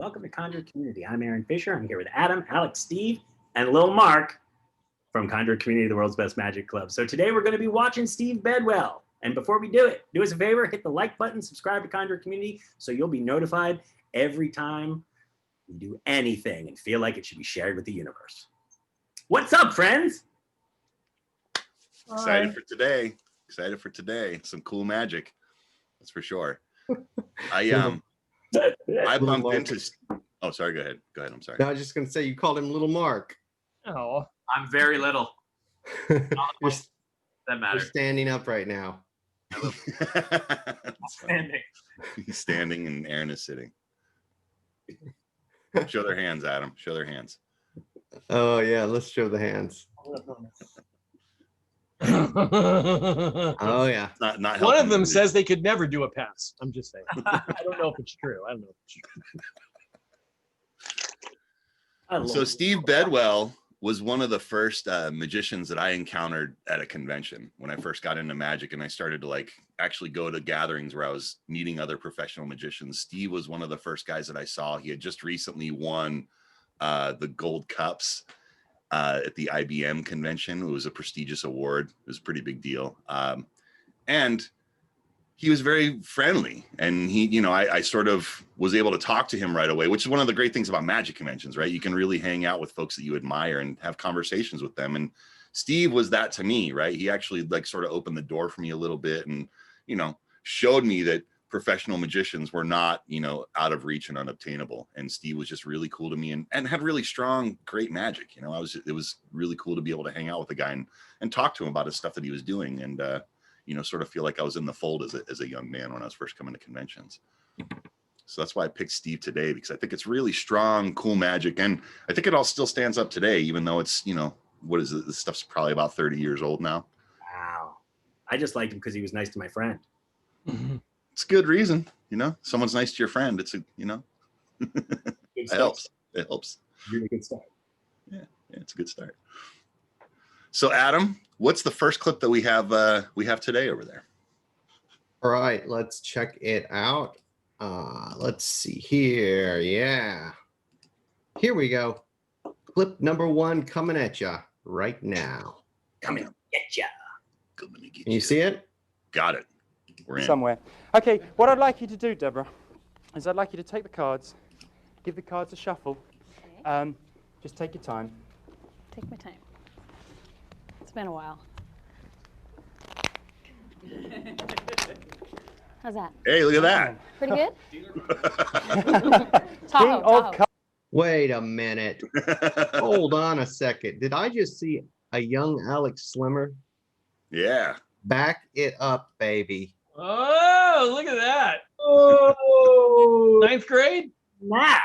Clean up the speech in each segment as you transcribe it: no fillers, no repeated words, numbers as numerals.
Welcome to Conjure Community. I'm Aaron Fisher. I'm here with Adam, Alex, Steve, and Lil Mark from Conjure Community, the world's best magic club. So today we're going to be watching Steve Bedwell. And before we do it, do us a favor, hit the like button, subscribe to Conjure Community so you'll be notified every time we do anything and feel like it should be shared with the universe. What's up, friends? Excited for today. Excited for today. Some cool magic. That's for sure. I bumped into. Oh, sorry. Go ahead. Go ahead. I'm sorry. No, I was just gonna say you called him Little Mark. Oh, I'm very little. That matters. You're standing up right now. Standing. He's standing and Aaron is sitting. Show their hands, Adam. Show their hands. Oh yeah, let's show the hands. Oh yeah. Not one of them says they could never do a pass. I'm just saying. I don't know if it's true. I don't know if it's true. So Steve Bedwell was one of the first magicians that I encountered at a convention when I first got into magic, and I started to actually go to gatherings where I was meeting other professional magicians. Steve was one of the first guys that I saw. He had just recently won the gold cups at the IBM convention. It was a prestigious award. It was a pretty big deal. And he was very friendly, and he, I sort of was able to talk to him right away, which is one of the great things about magic conventions, right? You can really hang out with folks that you admire and have conversations with them. And Steve was that to me, right? He actually sort of opened the door for me a little bit and, showed me that professional magicians were not, out of reach and unobtainable. And Steve was just really cool to me and had really strong, great magic. It was really cool to be able to hang out with the guy and talk to him about his stuff that he was doing. And, sort of feel like I was in the fold as a young man when I was first coming to conventions. So that's why I picked Steve today, because I think it's really strong, cool magic. And I think it all still stands up today, even though it's, what is it? This stuff's probably about 30 years old now. Wow. I just liked him because he was nice to my friend. It's a good reason, someone's nice to your friend. It's it helps. It helps. Really good start. Yeah, it's a good start. So Adam, what's the first clip that we have today over there? All right, let's check it out. Let's see here. Yeah. Here we go. Clip number 1 coming at you right now. Coming to get ya. Can you see it? Got it. We're in. Somewhere. Okay, what I'd like you to do, Deborah, is I'd like you to take the cards, give the cards a shuffle. Okay. Just take your time. Take my time. It's been a while. How's that? Hey, look at that. Pretty good? King of Cups. Wait a minute. Hold on a second. Did I just see a young Alex Slimmer? Yeah. Back it up, baby. Oh, look at that. Oh, 9th grade? Nah.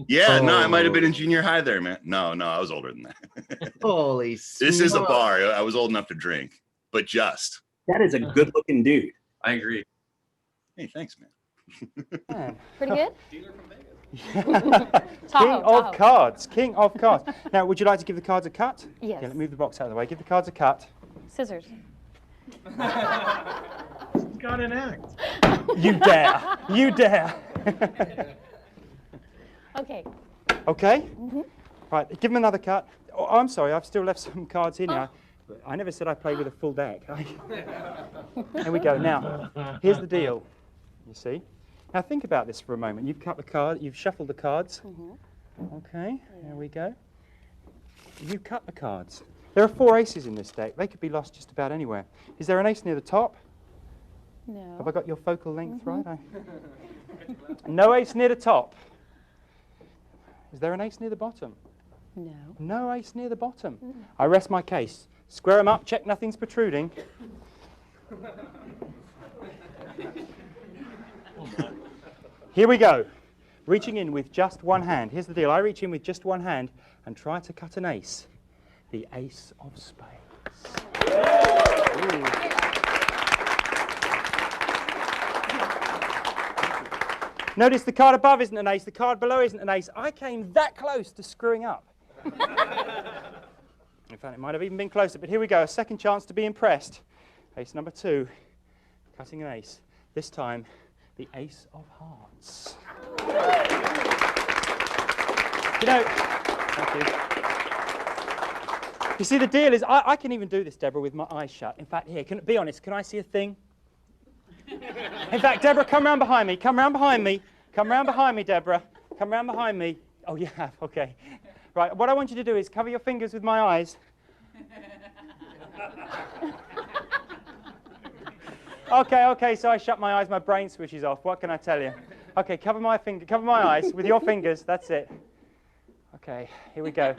Yeah, no, I might have been in junior high there, man. No, I was older than that. Holy This is a smokes. bar. I was old enough to drink, but just. That is a good-looking dude. I agree. Hey, thanks, man. Man. Pretty good? King of Cards. King of Cards. Now, would you like to give the cards a cut? Yes. Yeah, let's move the box out of the way. Give the cards a cut. Scissors. Got an act. You dare. You dare. Okay. Okay? Right, give him another cut. Oh, I'm sorry, I've still left some cards in here. I never said I played with a full deck. Here we go. Now, here's the deal. You see? Now think about this for a moment. You've cut the card, you've shuffled the cards. Okay, there we go. You cut the cards. There are 4 aces in this deck. They could be lost just about anywhere. Is there an ace near the top? No. Have I got your focal length right? No ace near the top. Is there an ace near the bottom? No. No ace near the bottom. I rest my case. Square them up, check nothing's protruding. Here we go. Reaching in with just one hand. Here's the deal. I reach in with just one hand and try to cut an ace. The ace of spades. Notice the card above isn't an ace, the card below isn't an ace. I came that close to screwing up. In fact, it might have even been closer, but here we go. A second chance to be impressed. Ace number 2, cutting an ace. This time, the ace of hearts. You know, thank you. You see, the deal is, I can even do this, Deborah, with my eyes shut. In fact, here, be honest, can I see a thing? In fact, Deborah, come round behind me. Come round behind me. Come round behind me, Deborah. Come round behind me. Oh, you have? Okay. Right, what I want you to do is cover your fingers with my eyes. Okay, so I shut my eyes, my brain switches off. What can I tell you? Okay, cover my eyes with your fingers. That's it. Okay, here we go.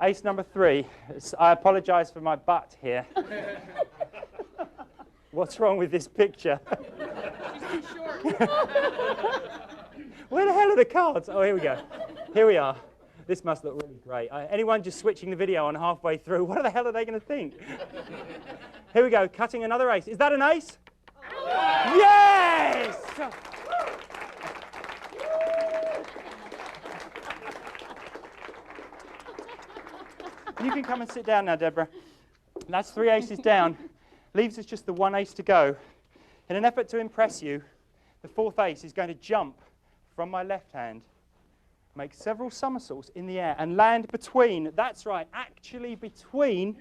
Ace number 3. I apologize for my butt here. What's wrong with this picture? She's too short. Where the hell are the cards? Oh, here we go. Here we are. This must look really great. Anyone just switching the video on halfway through, what the hell are they going to think? Here we go, cutting another ace. Is that an ace? Oh. Yes! You can come and sit down now, Deborah. That's 3 aces down. Leaves us just the 1 ace to go. In an effort to impress you, the 4th ace is going to jump from my left hand, make several somersaults in the air, and land between, that's right, actually between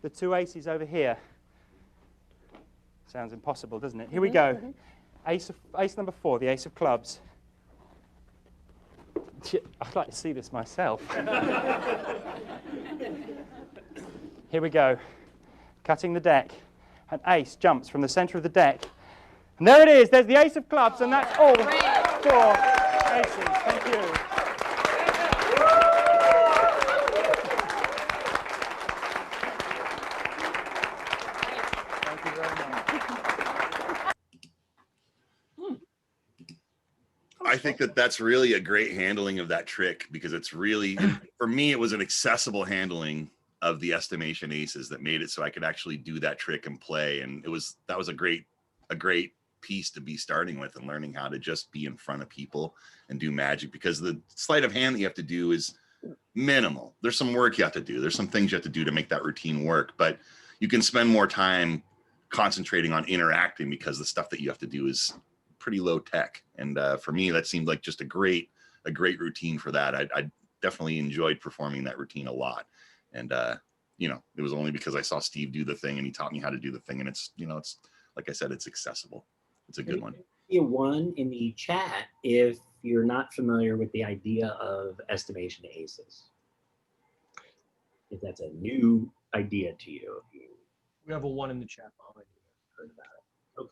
the 2 aces over here. Sounds impossible, doesn't it? Here we go. Ace number 4, the ace of clubs. I'd like to see this myself. Here we go. Cutting the deck. An ace jumps from the center of the deck. And there it is. There's the ace of clubs, and that's all 4 aces. Thank you. Thank you very much. I think that that's really a great handling of that trick, because it's really, for me, it was an accessible handling of the estimation aces that made it so I could actually do that trick and play. And that was a great piece to be starting with, and learning how to just be in front of people and do magic, because the sleight of hand that you have to do is minimal. There's some work you have to do. There's some things you have to do to make that routine work, but you can spend more time concentrating on interacting, because the stuff that you have to do is pretty low tech. And for me, that seemed like just a great routine for that. I definitely enjoyed performing that routine a lot. And you know, it was only because I saw Steve do the thing and he taught me how to do the thing. And it's, you know, it's, like I said, it's accessible. It's a good one. You 1 in the chat if you're not familiar with the idea of estimation aces. If that's a new idea to you. We have a 1 in the chat behind you. Heard about it. Okay.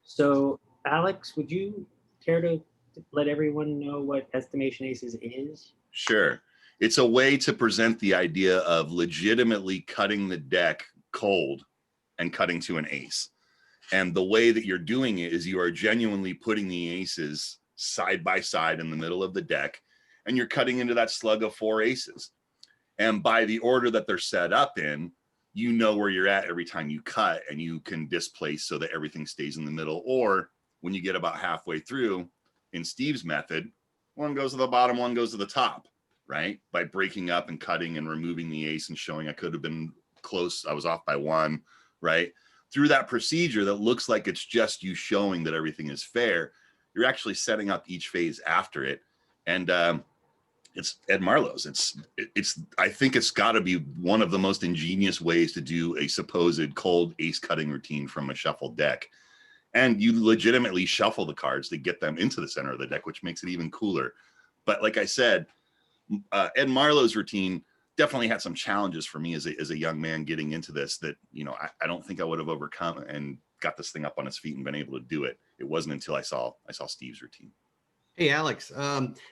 So, Alex, would you care to let everyone know what estimation aces is? Sure. It's a way to present the idea of legitimately cutting the deck cold and cutting to an ace. And the way that you're doing it is you are genuinely putting the aces side by side in the middle of the deck, and you're cutting into that slug of 4 aces. And by the order that they're set up in, you know where you're at every time you cut, and you can displace so that everything stays in the middle. Or when you get about halfway through, in Steve's method, 1 goes to the bottom, 1 goes to the top, right? By breaking up and cutting and removing the ace and showing I could have been close, I was off by 1, right? Through that procedure that looks like it's just you showing that everything is fair, you're actually setting up each phase after it. And it's Ed Marlowe's. It's I think it's got to be one of the most ingenious ways to do a supposed cold ace cutting routine from a shuffled deck. And you legitimately shuffle the cards to get them into the center of the deck, which makes it even cooler. But like I said, Ed Marlowe's routine definitely had some challenges for me as a young man getting into this that, you know, I don't think I would have overcome and got this thing up on its feet and been able to do it. It wasn't until I saw Steve's routine. Hey, Alex.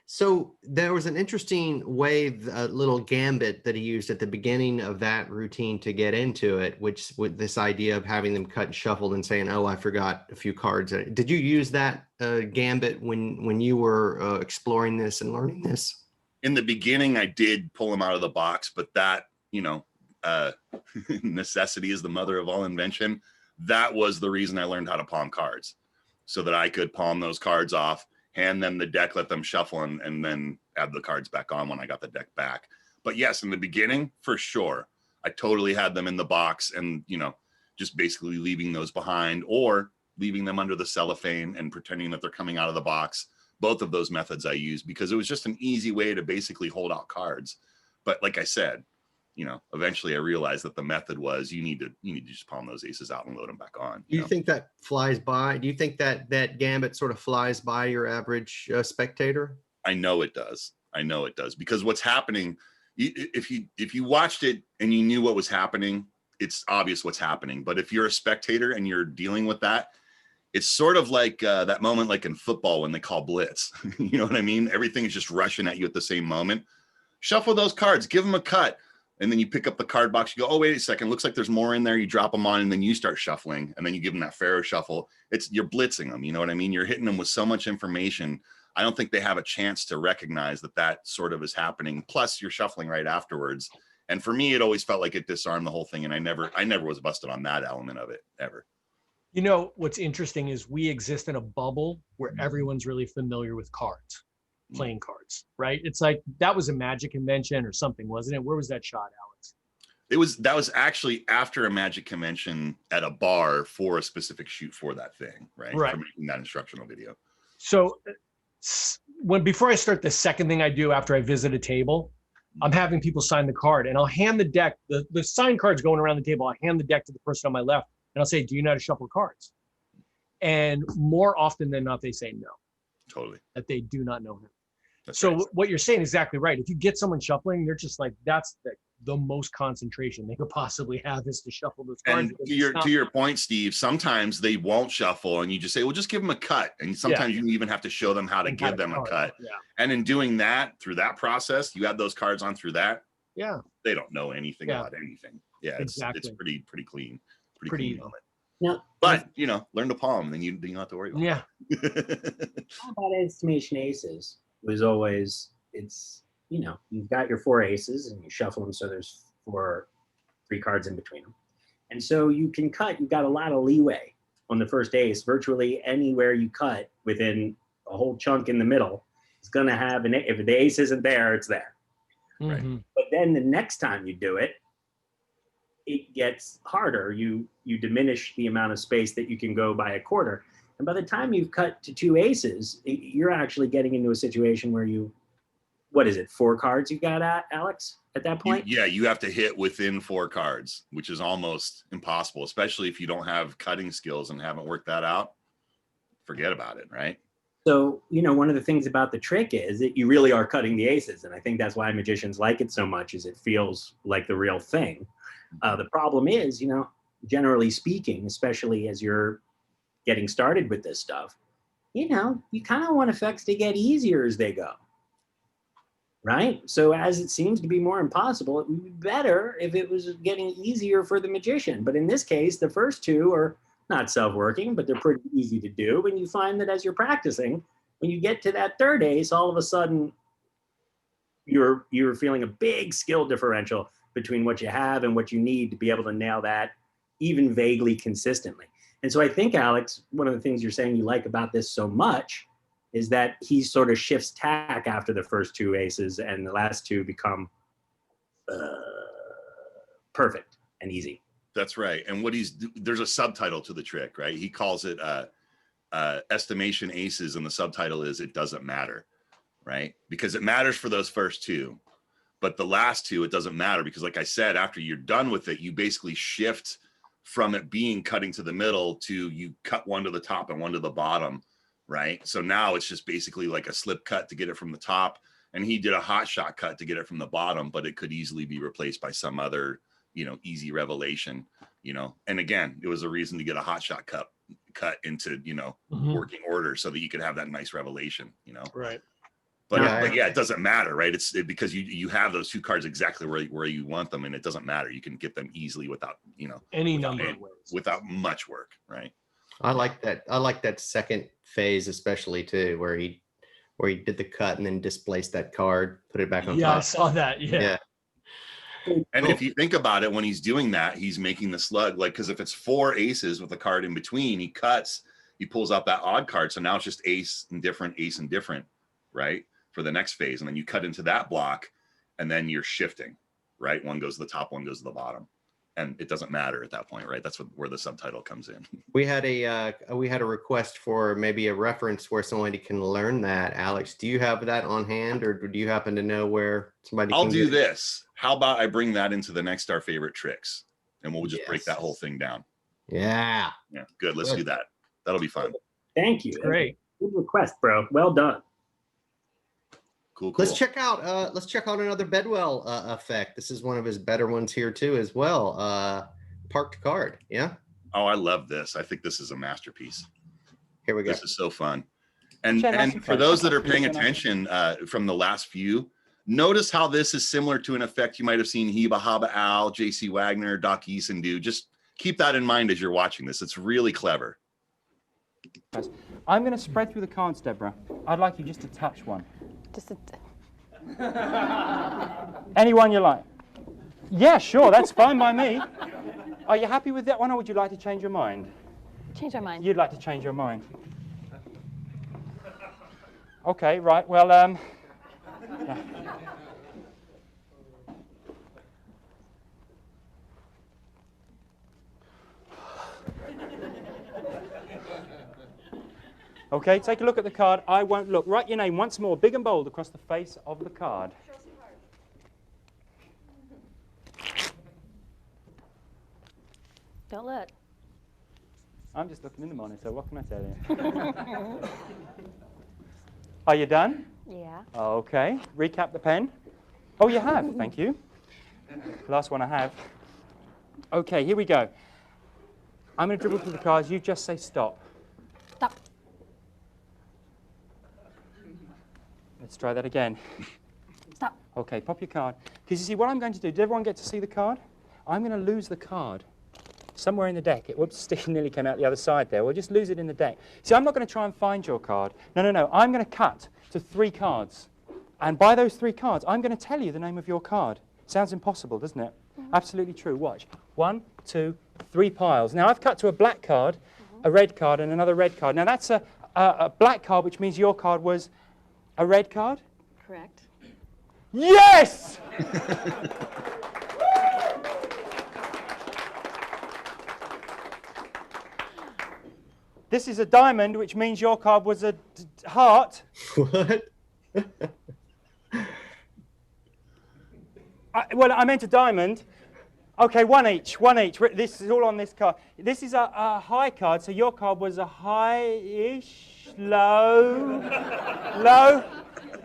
So there was an interesting way, a little gambit that he used at the beginning of that routine to get into it, which with this idea of having them cut and shuffled and saying, oh, I forgot a few cards. Did you use that gambit when you were exploring this and learning this? In the beginning, I did pull them out of the box, but that, you know, necessity is the mother of all invention. That was the reason I learned how to palm cards, so that I could palm those cards off, hand them the deck, let them shuffle, and then add the cards back on when I got the deck back. But yes, in the beginning, for sure, I totally had them in the box and, you know, just basically leaving those behind or leaving them under the cellophane and pretending that they're coming out of the box both of those methods I used because it was just an easy way to basically hold out cards. But like I said, you know, eventually I realized that the method was you need to just palm those aces out and load them back on. Do you think that flies by? Do you think that that gambit sort of flies by your average spectator? I know it does. I know it does, because what's happening, if you watched it and you knew what was happening, it's obvious what's happening. But if you're a spectator and you're dealing with that, it's sort of like that moment, like in football when they call blitz. You know what I mean? Everything is just rushing at you at the same moment. Shuffle those cards, give them a cut. And then you pick up the card box. You go, oh, wait a second. Looks like there's more in there. You drop them on, and then you start shuffling. And then you give them that Pharaoh shuffle. You're blitzing them. You know what I mean? You're hitting them with so much information. I don't think they have a chance to recognize that that sort of is happening. Plus, you're shuffling right afterwards. And for me, it always felt like it disarmed the whole thing. And I never was busted on that element of it ever. You know, what's interesting is we exist in a bubble where everyone's really familiar with cards. Playing cards, right? It's like that was a Magic convention or something, wasn't it? Where was that shot, Alex? That was actually after a Magic convention at a bar for a specific shoot for that thing, right? Right. For making that instructional video. So before I start, the second thing I do after I visit a table, I'm having people sign the card, and I'll hand the deck, the signed cards going around the table. I hand the deck to the person on my left, and I'll say, do you know how to shuffle cards? And more often than not, they say no. Totally. That they do not know him. That's So right. what you're saying is exactly right. If you get someone shuffling, they're just like, that's the most concentration they could possibly have is to shuffle those cards. And to your point, Steve, sometimes they won't shuffle and you just say, well, just give them a cut. And sometimes you even have to show them how to give them a cut. Yeah. And in doing that, through that process, you add those cards on through that. Yeah. They don't know anything about anything. Yeah. Exactly. It's pretty clean. Pretty Pretty clean easy. moment. Now, But, you know, learn to palm, then you don't have to worry about Yeah. it. how about estimation aces was always, it's, you know, you've got your 4 aces and you shuffle them so there's 3 cards in between them. And so you can cut, you've got a lot of leeway on the first ace. Virtually anywhere you cut within a whole chunk in the middle, it's going to have if the ace isn't there, it's there. Right. Mm-hmm. But then the next time you do it, it gets harder. You diminish the amount of space that you can go by a quarter. And by the time you've cut to 2 aces, you're actually getting into a situation where what is it, 4 cards you got at, Alex, at that point? You have to hit within 4 cards, which is almost impossible, especially if you don't have cutting skills and haven't worked that out. Forget about it, right? So, you know, one of the things about the trick is that you really are cutting the aces. And I think that's why magicians like it so much, is it feels like the real thing. The problem is, you know, generally speaking, especially as you're getting started with this stuff, you know, you kind of want effects to get easier as they go. Right? So as it seems to be more impossible, it would be better if it was getting easier for the magician. But in this case, the first 2 are not self-working, but they're pretty easy to do. And you find that as you're practicing, when you get to that 3rd ace, all of a sudden you're feeling a big skill differential between what you have and what you need to be able to nail that even vaguely consistently. And so I think, Alex, one of the things you're saying you like about this so much is that he sort of shifts tack after the first 2 aces, and the last 2 become perfect and easy. That's right. And there's a subtitle to the trick, right? He calls it estimation aces, and the subtitle is "It doesn't matter," right? Because it matters for those first 2, but the last 2, it doesn't matter, because like I said, after you're done with it, you basically shift from it being cutting to the middle to you cut 1 to the top and 1 to the bottom. Right. So now it's just basically like a slip cut to get it from the top. And he did a hot shot cut to get it from the bottom, but it could easily be replaced by some other, you know, easy revelation, you know. And again, it was a reason to get a hot shot cut into, you know, working order so that you could have that nice revelation, you know. Right. But yeah, it doesn't matter, right? It's because you have those 2 cards exactly where you want them, and it doesn't matter. You can get them easily without, you know, any number of ways, without much work, right? I like that. I like that second phase, especially too, where he did the cut and then displaced that card, put it back on Yeah, top. I saw that. Yeah. And if you think about it, when he's doing that, he's making the slug, like, because if it's 4 aces with a card in between, he cuts, he pulls out that odd card. So now it's just ace and different, right? For the next phase. And then you cut into that block, and then you're shifting, right? 1 goes to the top, 1 goes to the bottom. and it doesn't matter at that point, right? That's where the subtitle comes in. We had a request for maybe a reference where somebody can learn that. Alex, do you have that on hand, or do you happen to know where somebody I'll can do get it? this. How about I bring that into the next Our Favorite Tricks, and we'll just break that Yes. whole thing down. Yeah. Yeah, good. Let's Good. do that. That'll be fun. Thank you. Great. Good request, bro. Well done. Cool. Let's check out another Bedwell effect. This is one of his better ones here too as well. Parked card. Yeah. Oh, I love this. I think this is a masterpiece. Here we go. This is so fun. And Jen, that's for fun. those that are Jen, paying that's- attention from the last few, notice how this is similar to an effect you might have seen Heba Haba Al, J.C. Wagner, Doc Eason do. Just keep that in mind as you're watching this. It's really clever. I'm going to spread through the cards, Deborah. I'd like you just to touch one. Just a, Anyone you like. Yeah, sure, that's fine by me. Are you happy with that one, or would you like to change your mind? change our mind. You'd like to change your mind. Okay, right, well, yeah. Okay, take a look at the card. I won't look. Write your name once more, big and bold, across the face of the card. Don't look. I'm just looking in the monitor. What can I tell you? Are you done? Yeah. Okay. Recap the pen. Oh, you have. Thank you. Last one I have. Okay, here we go. I'm going to dribble through the cards. You just say stop. Stop. Let's try that again. Stop. Okay, pop your card. Because you see, what I'm going to do, did everyone get to see the card? I'm going to lose the card somewhere in the deck. Whoops, stick nearly came out the other side there. We'll just lose it in the deck. See, I'm not going to try and find your card. No. I'm going to cut to 3 cards. And by those 3 cards, I'm going to tell you the name of your card. Sounds impossible, doesn't it? Absolutely true. Watch. 1, 2, 3 piles. Now, I've cut to a black card, a red card, and another red card. Now, that's a black card, which means your card was a red card? Correct. Yes! This is a diamond, which means your card was a heart. What? Well, I meant a diamond. Okay, one each. This is all on this card. This is a high card, so your card was a high-ish, low, low.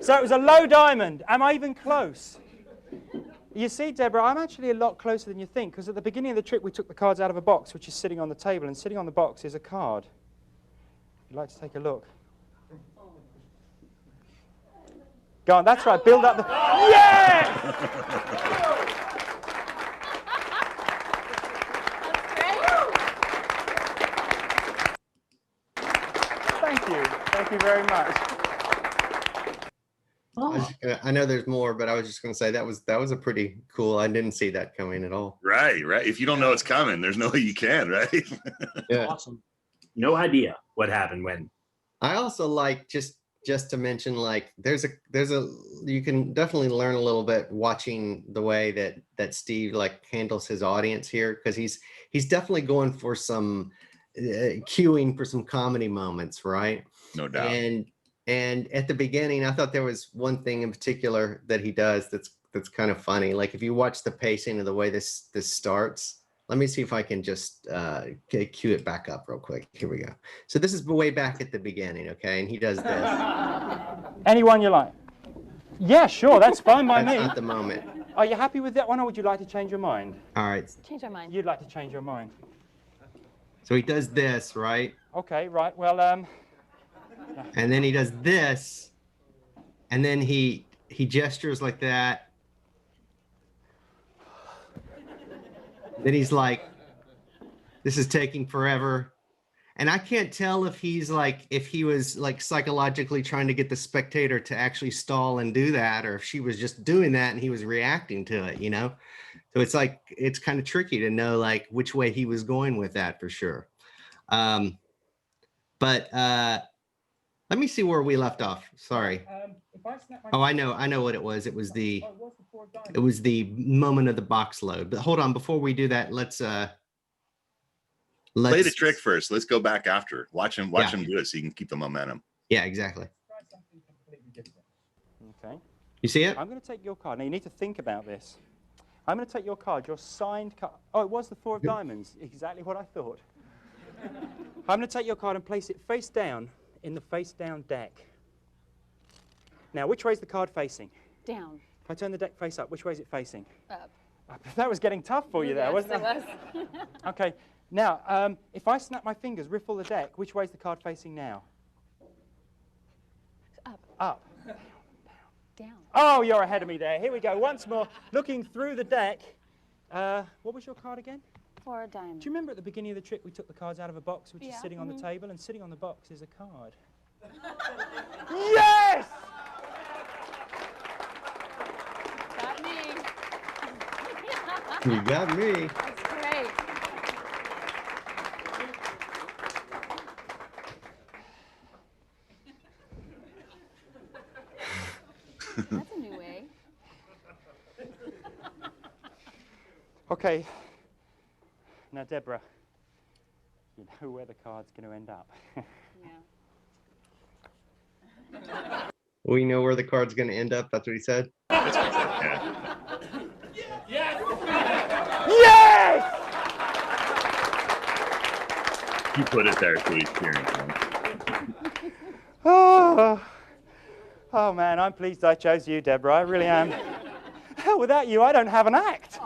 So it was a low diamond. Am I even close? You see, Deborah, I'm actually a lot closer than you think, because at the beginning of the trick, we took the cards out of a box, which is sitting on the table, and sitting on the box is a card. You'd like to take a look? Go on, that's right, build up the... Yes! Thank you very much. I know there's more, but I was just going to say that was a pretty cool. I didn't see that coming at all. Right. If you don't know it's coming, there's no way you can, right? Yeah. Awesome. No idea what happened when. I also like just to mention, like, there's a you can definitely learn a little bit watching the way that Steve like handles his audience here, because he's definitely going for some cueing for some comedy moments, right? No doubt. And at the beginning, I thought there was one thing in particular that he does that's kind of funny. Like, if you watch the pacing of the way this starts, let me see if I can just cue it back up real quick. Here we go. So this is way back at the beginning, okay? And he does this. Anyone you like? Yeah, sure, that's fine by That's me. not the moment. Are you happy with that one, or would you like to change your mind? All right. Change our mind. You'd like to change your mind. So he does this, right? Okay, right, well, And then he does this, and then he gestures like that. Then he's like, this is taking forever. And I can't tell if he was like psychologically trying to get the spectator to actually stall and do that, or if she was just doing that and he was reacting to it, you know? So it's like, it's kind of tricky to know like which way he was going with that for sure. But Let me see where we left off. Sorry. If I snap my Oh, I know what it was. It was the Oh, it was the 4 of diamonds. it was the moment of the box load. But hold on, before we do that, let's Play the trick first. Let's go back after. Watch him do it so you can keep the momentum. Yeah, exactly. Try something completely different. Okay. You see it? I'm going to take your card. Now, you need to think about this. I'm going to take your card, your signed card. Oh, it was the 4 of diamonds. Exactly what I thought. I'm going to take your card and place it face down in the face down deck. Now, which way is the card facing? Down. If I turn the deck face up, which way is it facing? Up. Up. That was getting tough for you there, Yes, wasn't it it? was. Okay. Now, if I snap my fingers, riffle the deck, which way is the card facing now? Up. Up. Down. Oh, you're ahead of me there. Here we go. Once more, looking through the deck. What was your card again? 4 of diamonds. Do you remember at the beginning of the trick we took the cards out of a box which is Yeah. sitting on the table, and sitting on the box is a card? Yes! Got me. You got me. That's great. That's a new way. Okay. Now, Deborah, you know where the card's going to end up. Yeah. We know where the card's going to end up. That's what he said. Yeah. Yes! You put it there so he's cheering. Oh, man, I'm pleased I chose you, Deborah. I really am. Hell, without you, I don't have an act.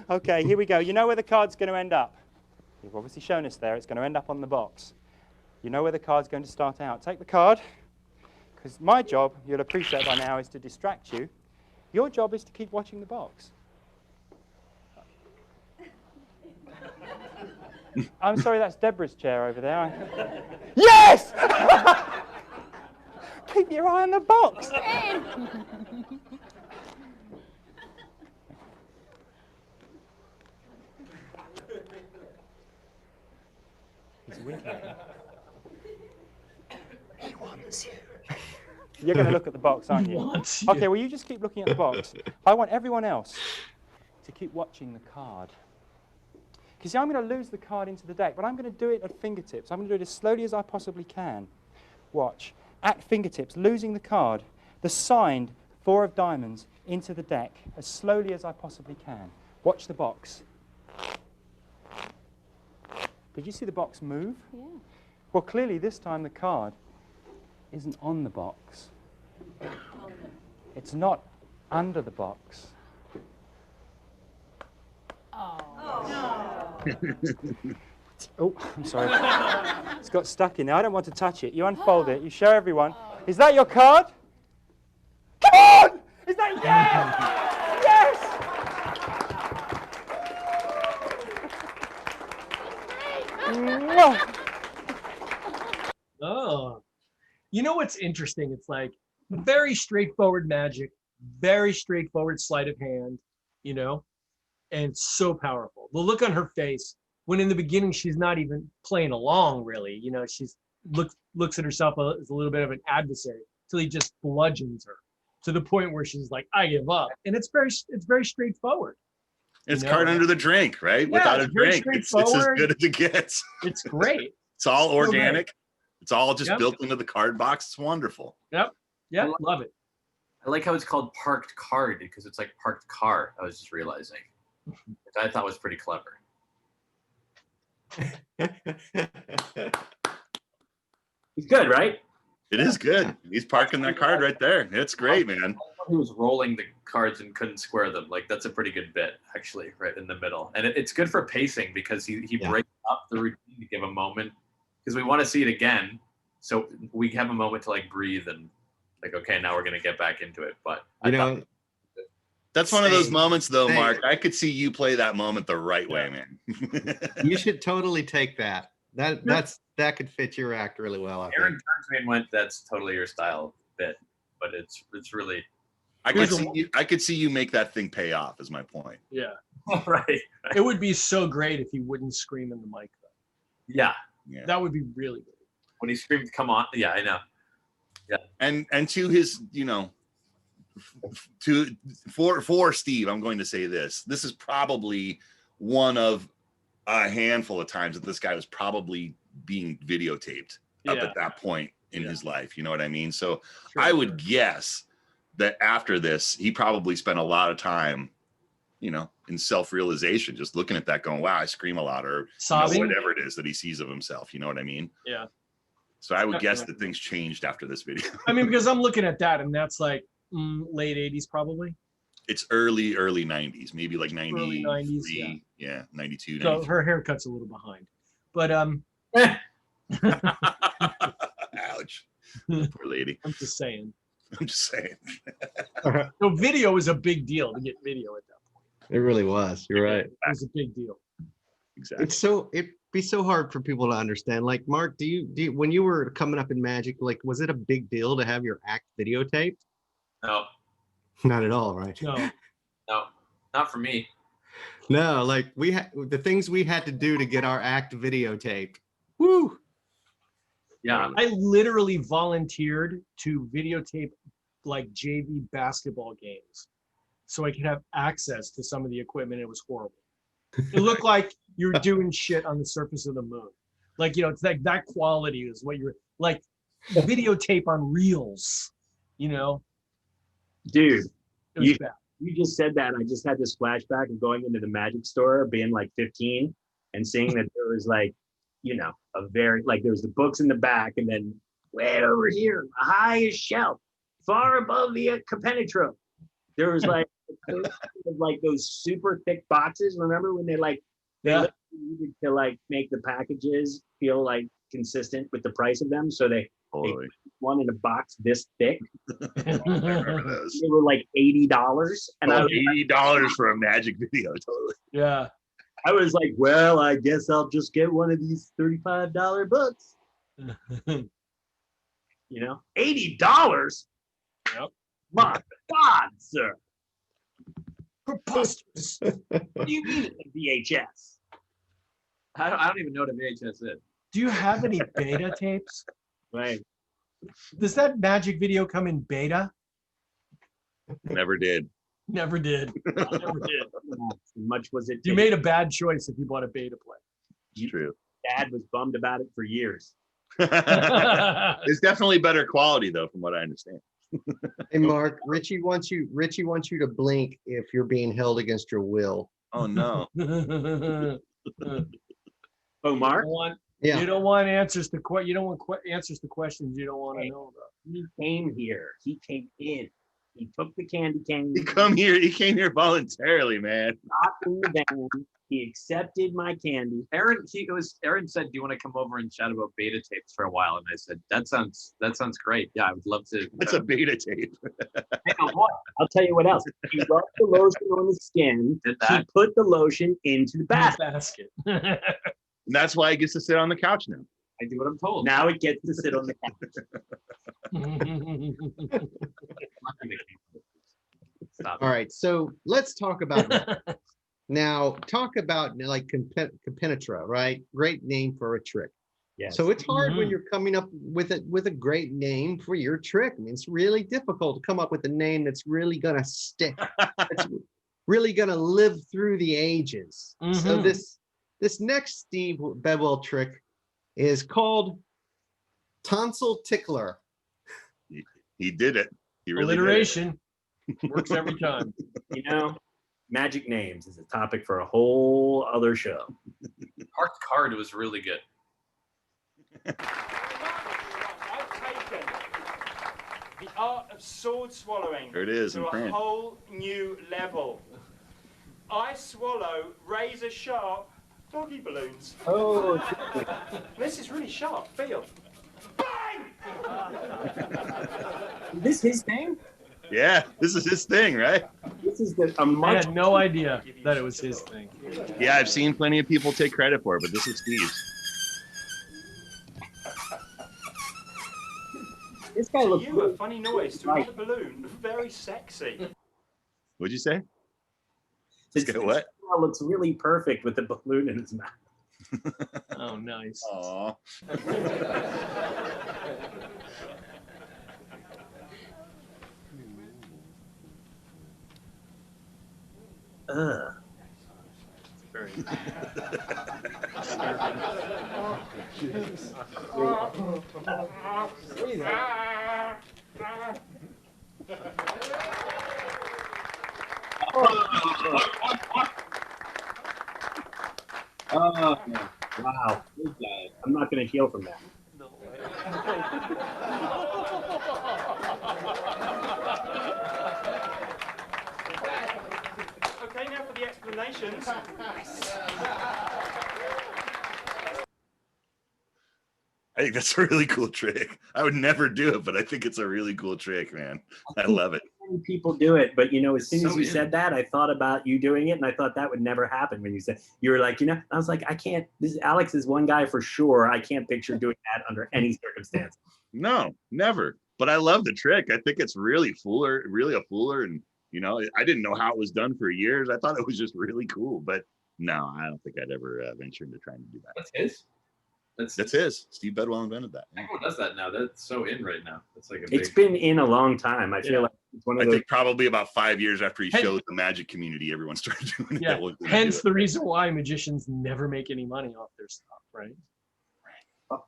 Okay, here we go. You know where the card's going to end up. You've obviously shown us there. It's going to end up on the box. You know where the card's going to start out. Take the card, because my job, you'll appreciate by now, is to distract you. Your job is to keep watching the box. I'm sorry, that's Deborah's chair over there. Yes! Keep your eye on the box. He's winking. He wants you. You're going to look at the box, aren't you? Okay, well, you just keep looking at the box. I want everyone else to keep watching the card. Because see, I'm going to lose the card into the deck, but I'm going to do it at fingertips. I'm going to do it as slowly as I possibly can. Watch. At fingertips, losing the card, the signed 4 of diamonds into the deck as slowly as I possibly can. Watch the box. Did you see the box move? Yeah. Well, clearly this time the card isn't on the box. It's not under the box. Oh, I'm sorry. It's got stuck in there. I don't want to touch it. You unfold it. You show everyone. Is that your card? Come on! Is that yes? Yes! Mwah. Oh, you know what's interesting? It's like very straightforward magic, very straightforward sleight of hand, you know, and so powerful. The look on her face when in the beginning she's not even playing along, really. You know, she's looks at herself as a little bit of an adversary till he just bludgeons her to the point where she's like, "I give up," and it's very straightforward. It's You know? card under the drink, right? Yeah, Without a it's very drink, it's as straightforward. good as it gets. It's great. It's all So great. organic. It's all just Yep. built into the card box. It's wonderful. Yep, love it. I like how it's called parked card because it's like parked car. I was just realizing, which I thought was pretty clever. He's good, right? It is good. He's parking that card right there. It's great, man. He was rolling the cards and couldn't square them. Like that's a pretty good bit, actually, right in the middle. And it's good for pacing because he breaks up the routine to give a moment because we want to see it again. So we have a moment to like breathe and like, okay, now we're gonna get back into it. But You know, That's one of those Same. moments, though, Same. Mark. I could see you play that moment the right way, man. you should totally take that. That could fit your act really well. I Aaron think. turned to me and went, "That's totally your style bit," but it's really I could see you make that thing pay off. Is my point. Yeah, right. it would be so great if he wouldn't scream in the mic, though. Yeah. Yeah. That would be really good. When he screamed, "Come on!" Yeah, I know. And to his, you know, for Steve, I'm going to say this. This is probably one of a handful of times that this guy was probably being videotaped up at that point in his life. You know what I mean? So I would guess that after this, he probably spent a lot of time, you know, in self-realization, just looking at that going, wow, I scream a lot, or you know, whatever it is that he sees of himself. You know what I mean? Yeah. So I would guess that things changed after this video. I mean, because I'm looking at that and that's like late 80s probably. It's early 90s, maybe like 93, Early 90s, yeah, 92. So 93. her haircut's a little behind. But Ouch. Poor lady. I'm just saying. I'm just saying. So video was a big deal to get video at that point. It really was. You're right. It was a big deal. Exactly. It'd be so hard for people to understand. Like, Mark, do you when you were coming up in Magic, like, was it a big deal to have your act videotaped? No, Not at all, right? No. Not for me. No, like we had the things we had to do to get our act videotaped. Woo! Yeah, I literally volunteered to videotape like JV basketball games so I could have access to some of the equipment. It was horrible. It looked like you were doing shit on the surface of the moon. Like, you know, it's like that quality is what you're like videotape on reels, you know? Dude, It was bad. you just said that, and I just had this flashback of going into the magic store, being like 15, and seeing that there was like, you know, there was the books in the back, and then way over here, the highest shelf, far above the compenetrate, there was like those super thick boxes. Remember when they needed to like make the packages feel like consistent with the price of them, so they put one in a box this thick. I remember those. They were like $80, and I was $80 for a magic video, totally. Yeah. I was like, well, I guess I'll just get one of these $35 books. You know, $80. Yep. My God, sir. Preposterous. What do you mean it's a VHS? I don't even know what a VHS is. Do you have any beta tapes? Right. Does that magic video come in beta? Never did. Never did. Never did. Much was it. You made a bad choice if you bought a beta play. It's true. Dad was bummed about it for years. It's definitely better quality though, from what I understand. Hey, Mark, Richie wants you to blink if you're being held against your will. Oh no. Oh, Mark? Yeah. You don't want answers to answers to questions you don't want to know about. He came here. He came in. He took the candy cane. He came here voluntarily, man. Got in the van. He accepted my candy. Aaron said, "Do you want to come over and chat about beta tapes for a while?" And I said, "That sounds great. Yeah, I would love to." That's a beta tape. Hang on, what? I'll tell you what else. He rubbed the lotion on the skin. He put the lotion into the basket. And that's why he gets to sit on the couch now. I do what I'm told. Now it gets to sit on the couch. Stop. All right, so let's talk about that. Now, talk about like compenetra, right? Great name for a trick. Yes. So it's hard when you're coming up with a great name for your trick. I mean, it's really difficult to come up with a name that's really gonna stick. That's really gonna live through the ages. So this next Steve Bedwell trick is called Tonsil Tickler. He did it. He really Alliteration works every time. You know, magic names is a topic for a whole other show. Mark's card was really good. I've taken the art of sword swallowing There it is to in a print. whole new level. I swallow razor sharp doggy balloons. Oh, This is really sharp. Feel. Bang! is this his thing? Yeah, this is his thing, right? This is a I much. had no idea that it was his thing. Yeah, I've seen plenty of people take credit for it, but this is Steve's. This guy looks. You a funny noise to another balloon. Very sexy. What'd you say? This guy what? looks really perfect with the balloon in his mouth. Oh, nice. Aw. Ugh. Very Oh, wow. I'm not going to heal from that. Okay, now for the explanations. I think that's a really cool trick. I would never do it, but I think it's a really cool trick, man. I love it. Many people do it, but as soon as So you in. said that, I thought about you doing it, and I thought that would never happen when you said you were like, I was like, I can't. This Alex is one guy for sure. I can't picture doing that under any circumstance. No, never. But I love the trick. I think it's really a fooler. And, I didn't know how it was done for years. I thought it was just really cool. But no, I don't think I'd ever venture into trying to do that. That's his. That's his. Steve Bedwell invented that. Yeah. Everyone does that now. That's so in right now. That's like a It's big. been in a long time. I Yeah. feel like it's one of I those. think probably about 5 years after he Hey. showed the magic community, everyone started doing it. Yeah. That was gonna Hence do the it. reason why magicians never make any money off their stuff, right?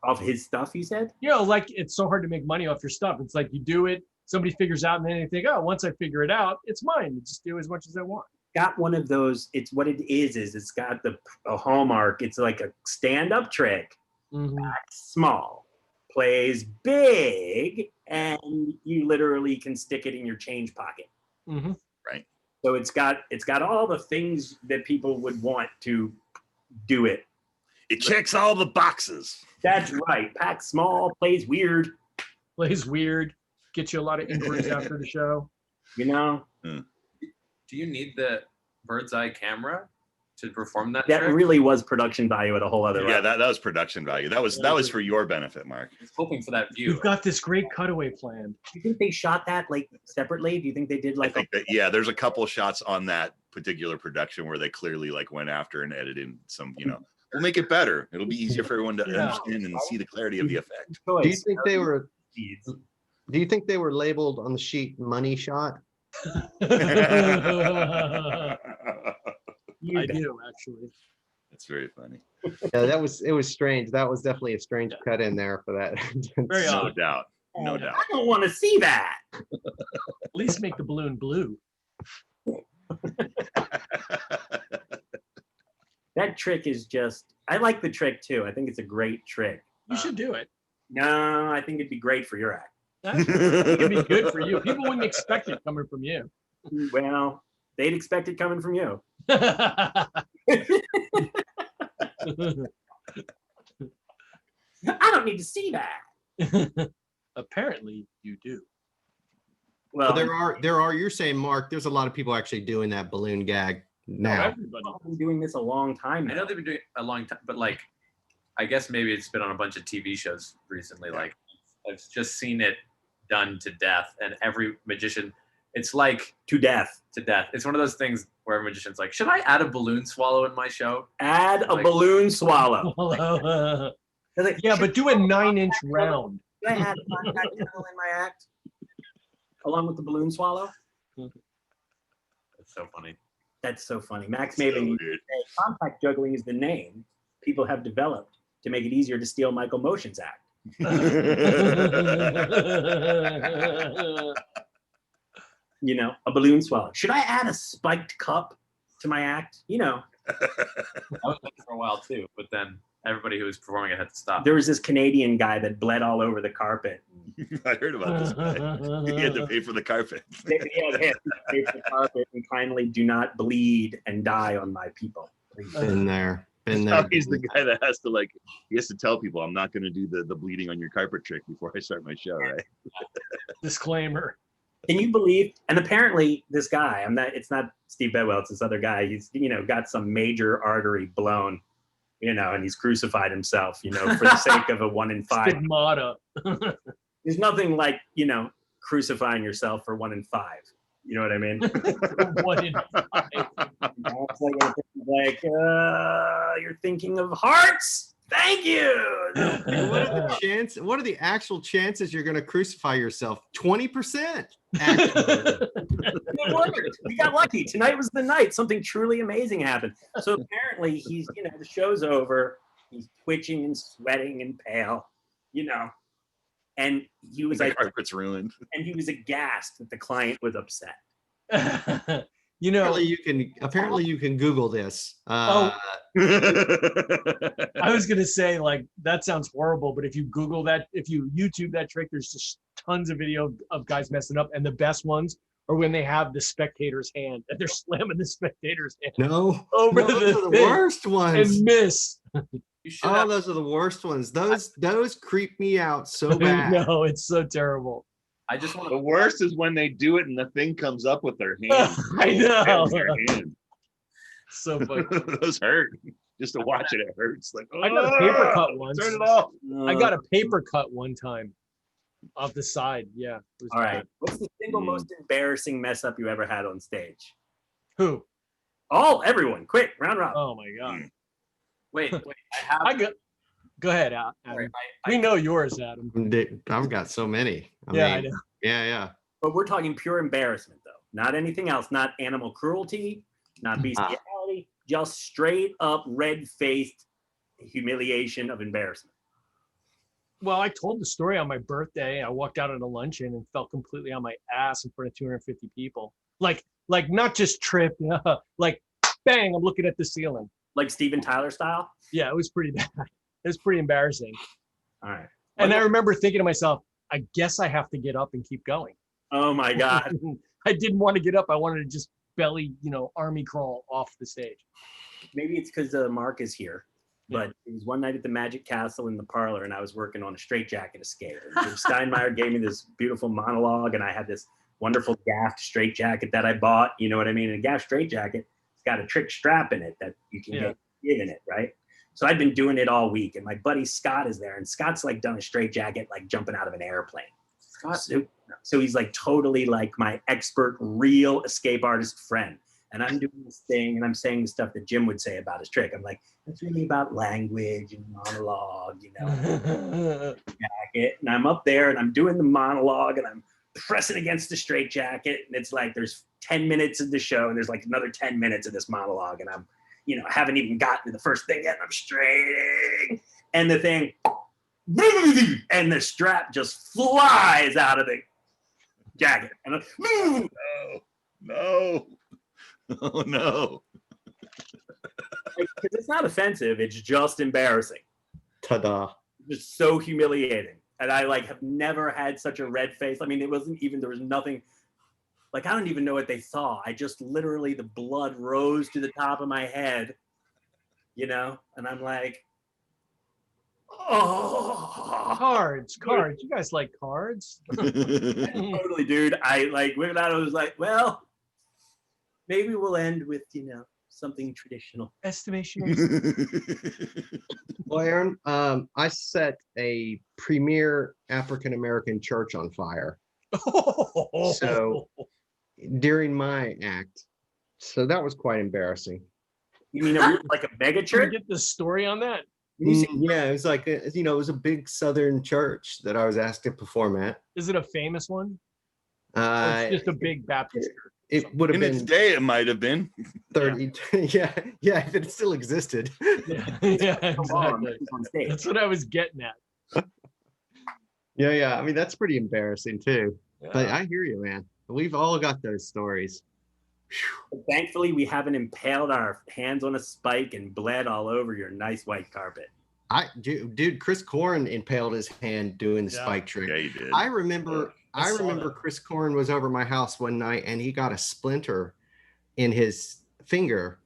Of his stuff, you said? Like it's so hard to make money off your stuff. It's like you do it, somebody figures out, and then they think, oh, once I figure it out, it's mine. You just do as much as I want. Got one of those. It's what it is it's got a hallmark. It's like a stand-up trick. Mhm. Small, plays big, and you literally can stick it in your change pocket. Mhm. So it's got all the things that people would want to do it. It checks all the boxes. That's right. Pack small, plays weird. Plays weird, gets you a lot of inquiries after the show. Do you need the bird's eye camera to perform that? That trick? really was production value at a whole other Yeah, level. that was production value. That was for your benefit, Mark. I was hoping for that view. We've got this great cutaway planned. Do you think they shot that like separately? Do you think they did I like think that there's a couple of shots on that particular production where they clearly like went after and edited in some, we'll make it better. It'll be easier for everyone to Yeah. understand and see the clarity of the effect. choice? Do you think they were? Seeds. Do you think they were labeled on the sheet "money shot"? I do actually. That's very funny. Yeah, it was strange. That was definitely a strange cut in there for that. Very No odd. doubt. No I doubt. don't want to see that. At least make the balloon blue. That trick is just. I like the trick too. I think it's a great trick. You should do it. No, I think it'd be great for your act. It'd be good for you. People wouldn't expect it coming from you. Well, they'd expect it coming from you. I don't need to see that. Apparently, you do. Well, there are. You're saying, Mark. There's a lot of people actually doing that balloon gag now. Everybody. I've been doing this a long time I now. know they've been doing it a long time, but like, I guess maybe it's been on a bunch of TV shows recently. Like, I've just seen it done to death, and every magician, it's like To death. to death. It's one of those things where a magician's like, should I add a balloon swallow in my show? Add a Like- balloon swallow. They're like, Yeah, "Should but do a 9-inch round. I add a contact tunnel in my act? Along with the balloon swallow? It's so funny. That's so funny. Max So Maven, weird. contact juggling is the name people have developed to make it easier to steal Michael Motion's act. A balloon swallow. Should I add a spiked cup to my act? I was thinking for a while too, but then everybody who was performing it had to stop. There was this Canadian guy that bled all over the carpet. I heard about this guy. He had to pay for the carpet. They had to pay for the carpet and kindly do not bleed and die on my people. please. Been there. Been there. He's the guy that has to tell people, I'm not going to do the bleeding on your carpet trick before I start my show, right? Disclaimer. Can you believe? And apparently, this guy, it's not Steve Bedwell, it's this other guy. He's, got some major artery blown, and he's crucified himself, for the sake of a 1 in 5. Stigmata. There's nothing like, crucifying yourself for 1 in 5. You know what I mean? 1 in 5. Like, you're thinking of hearts. Thank you. What are the chance? What are the actual chances you're going to crucify yourself? 20%. It worked. We got lucky. Tonight was the night. Something truly amazing happened. So apparently he's, the show's over. He's twitching and sweating and pale, and he was The like, carpet's ruined. and he was aghast that the client was upset. Apparently you can Google this. I was gonna say, like, that sounds horrible, but if you Google that, if you YouTube that trick, there's just tons of video of guys messing up, and the best ones are when they have the spectator's hand and they're slamming the spectator's hand No, over those are the thing worst ones. and miss. Those are the worst ones. Those creep me out so bad. No, it's so terrible. I just want The to. worst is when they do it and the thing comes up with their hand. I know. With their hand. So funny. Those hurt. Just to watch it hurts. Like, I got a paper cut once. Turn it off. I got a paper cut one time off the side. Yeah. It was All bad. right. What's the single most embarrassing mess up you ever had on stage? Who? Everyone, quick, round robin. Oh my God. Wait. I have. Go ahead, Adam. Sorry, We know yours, Adam. I've got so many. I know. Yeah. But we're talking pure embarrassment, though. Not anything else. Not animal cruelty, not bestiality, just straight up red-faced humiliation of embarrassment. Well, I told the story on my birthday. I walked out at a luncheon and fell completely on my ass in front of 250 people. Like not just tripped, like bang, I'm looking at the ceiling. Like Steven Tyler style? Yeah, it was pretty bad. It was pretty embarrassing. All right. And I remember thinking to myself, I guess I have to get up and keep going. Oh my God. I didn't want to get up. I wanted to just belly, army crawl off the stage. Maybe it's because Mark is here. But it was one night at the Magic Castle in the parlor, and I was working on a straitjacket escape. And Steinmeier gave me this beautiful monologue, and I had this wonderful gaffed straitjacket that I bought. You know what I mean? And a gaffed straitjacket, it's got a trick strap in it that you can get in it, right? So I'd been doing it all week, and my buddy Scott is there, and Scott's like done a straitjacket like jumping out of an airplane. So he's like totally like my expert, real escape artist friend. And I'm doing this thing and I'm saying the stuff that Jim would say about his trick. I'm like, it's really about language and monologue, jacket. And I'm up there and I'm doing the monologue and I'm pressing against the straitjacket. And it's like there's 10 minutes of the show and there's like another 10 minutes of this monologue. And I'm, I haven't even gotten to the first thing yet. And I'm straining. And the thing, and the strap just flies out of the jacket. And I'm, No. Oh no. Because it's not offensive, it's just embarrassing. Ta-da. Just so humiliating. And I have never had such a red face. I mean, there was nothing, I don't even know what they saw. I just literally, the blood rose to the top of my head, and I'm like, oh. Cards. You guys like cards? Totally, dude. I went out, I was like, well, maybe we'll end with, something traditional. Estimation. Well, Aaron, I set a premier African-American church on fire. So during my act, so that was quite embarrassing. You mean like a mega Can you church? get the story on that? Yeah, it was like, it was a big Southern church that I was asked to perform at. Is it a famous one? Or it's just a big Baptist church. It would have In been its day, it might have been 30. Yeah, if it still existed. Yeah, exactly. On stage. That's what I was getting at. Yeah. I mean, that's pretty embarrassing too. Yeah. But I hear you, man. We've all got those stories. Thankfully, we haven't impaled our hands on a spike and bled all over your nice white carpet. Dude, Chris Corn impaled his hand doing the spike trick. Yeah, he did. I remember that. Chris Corn was over my house one night and he got a splinter in his finger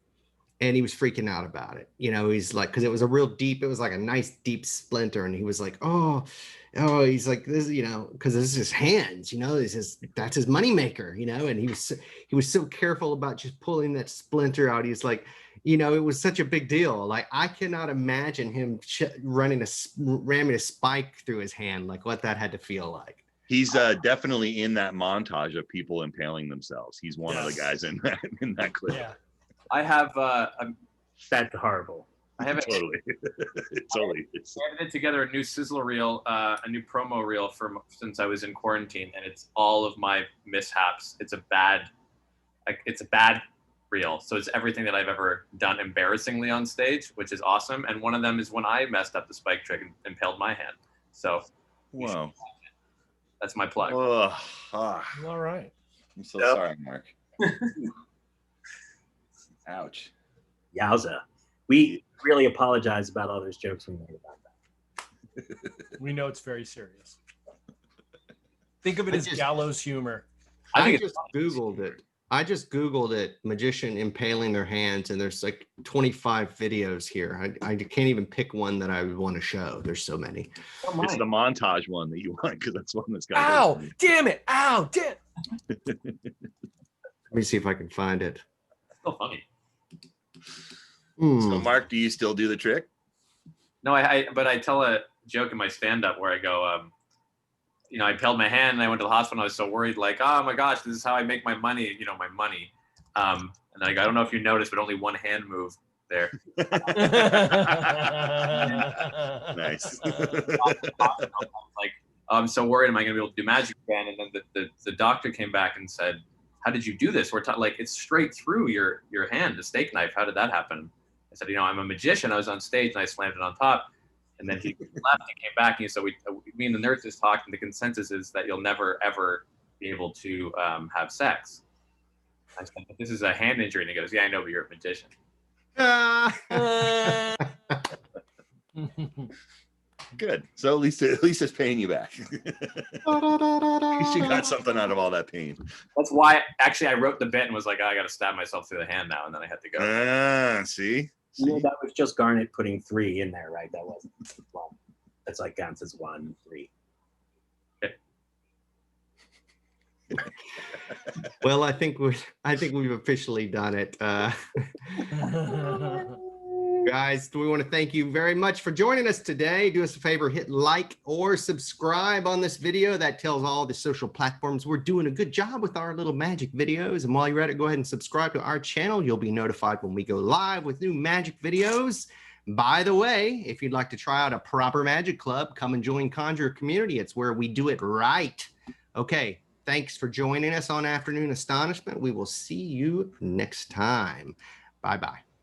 and he was freaking out about it. He's like, because it was it was like a nice deep splinter. And he was like, oh, he's like, this, because this is his hands, that's his moneymaker, and he was so careful about just pulling that splinter out. He's like, it was such a big deal. Like, I cannot imagine him ramming a spike through his hand, like what that had to feel like. He's definitely in that montage of people impaling themselves. He's one of the guys in that clip. Yeah. I have That's horrible. I have Totally. Totally. I edited together a new sizzle reel, a new promo reel since I was in quarantine, and it's all of my mishaps. It's a bad reel. So it's everything that I've ever done embarrassingly on stage, which is awesome. And one of them is when I messed up the spike trick and impaled my hand. So Wow. that's my plug. Oh, All right. I'm so sorry, Mark. Ouch. Yowza. We really apologize about all those jokes we made about that. We know it's very serious. Think of it as gallows humor. I just Googled it. Magician impaling their hands, and there's like 25 videos here. I can't even pick one that I would want to show. There's so many. It's the montage one that you want because that's one that's got. Ow! Damn it! Ow! Damn. Let me see if I can find it. Still funny. So, Mark, do you still do the trick? No, but I tell a joke in my stand-up where I go, I impaled my hand and I went to the hospital. And I was so worried, like, oh my gosh, this is how I make my money. My money. And then I go, I don't know if you noticed, but only one hand moved there. Nice. Like, I'm so worried. Am I going to be able to do magic again? And then the doctor came back and said, how did you do this? We're like, it's straight through your hand, the steak knife. How did that happen? I said, I'm a magician. I was on stage and I slammed it on top. And then he left and came back and he said, me and the nurses talked, and the consensus is that you'll never, ever be able to have sex. I said, but this is a hand injury. And he goes, yeah, I know, but you're a magician. Good. So at least it's paying you back. At least you got something out of all that pain. That's why actually I wrote the bit and was like, oh, I got to stab myself through the hand now. And then I had to go. See? Yeah, that was just Garnet putting 3 in there, right? That wasn't one. That's like counts as 1, 3. Well, I think we've officially done it. Guys, we want to thank you very much for joining us today. Do us a favor, hit like or subscribe on this video. That tells all the social platforms we're doing a good job with our little magic videos. And while you're at it, go ahead and subscribe to our channel. You'll be notified when we go live with new magic videos. By the way, if you'd like to try out a proper magic club, come and join Conjuror Community. It's where we do it right. Okay, thanks for joining us on Afternoon Astonishment. We will see you next time. Bye-bye.